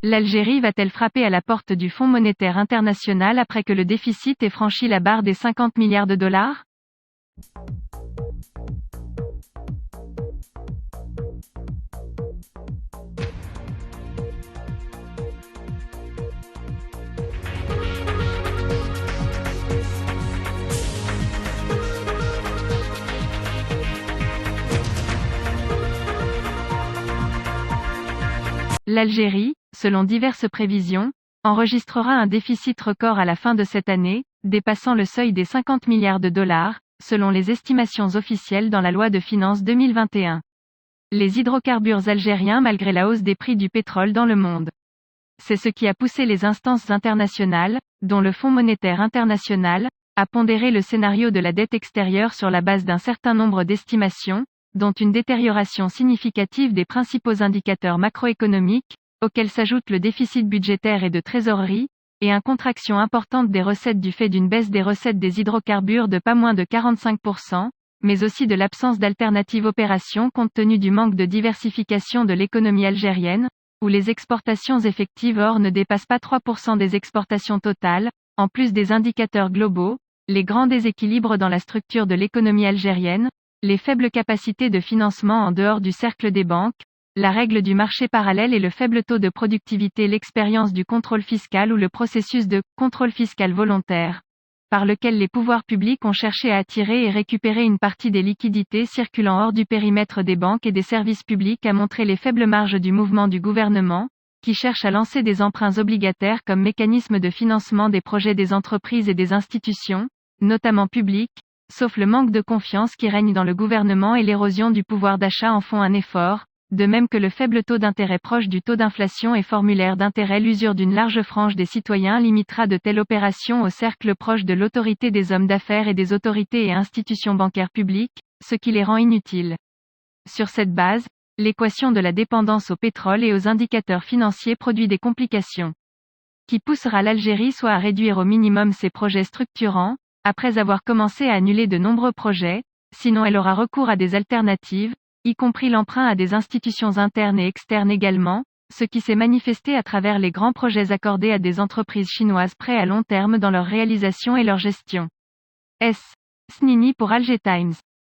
L'Algérie va-t-elle frapper à la porte du Fonds monétaire international après que le déficit ait franchi la barre des 50 milliards de dollars? L'Algérie, selon diverses prévisions, enregistrera un déficit record à la fin de cette année, dépassant le seuil des 50 milliards de dollars, selon les estimations officielles dans la loi de finances 2021. Les hydrocarbures algériens malgré la hausse des prix du pétrole dans le monde. C'est ce qui a poussé les instances internationales, dont le Fonds monétaire international, à pondérer le scénario de la dette extérieure sur la base d'un certain nombre d'estimations, dont une détérioration significative des principaux indicateurs macroéconomiques, auxquels s'ajoute le déficit budgétaire et de trésorerie, et une contraction importante des recettes du fait d'une baisse des recettes des hydrocarbures de pas moins de 45%, mais aussi de l'absence d'alternatives opérations compte tenu du manque de diversification de l'économie algérienne, où les exportations effectives or ne dépassent pas 3% des exportations totales, en plus des indicateurs globaux, les grands déséquilibres dans la structure de l'économie algérienne, les faibles capacités de financement en dehors du cercle des banques, la règle du marché parallèle et le faible taux de productivité, l'expérience du contrôle fiscal ou le processus de « contrôle fiscal volontaire », par lequel les pouvoirs publics ont cherché à attirer et récupérer une partie des liquidités circulant hors du périmètre des banques et des services publics a montré les faibles marges du mouvement du gouvernement, qui cherche à lancer des emprunts obligataires comme mécanisme de financement des projets des entreprises et des institutions, notamment publiques, sauf le manque de confiance qui règne dans le gouvernement et l'érosion du pouvoir d'achat en font un effort, de même que le faible taux d'intérêt proche du taux d'inflation et formulaire d'intérêt. L'usure d'une large frange des citoyens limitera de telles opérations au cercle proche de l'autorité des hommes d'affaires et des autorités et institutions bancaires publiques, ce qui les rend inutiles. Sur cette base, l'équation de la dépendance au pétrole et aux indicateurs financiers produit des complications, qui poussera l'Algérie soit à réduire au minimum ses projets structurants, après avoir commencé à annuler de nombreux projets, sinon elle aura recours à des alternatives, y compris l'emprunt à des institutions internes et externes également, ce qui s'est manifesté à travers les grands projets accordés à des entreprises chinoises prêts à long terme dans leur réalisation et leur gestion. S. Snini pour Alger Times.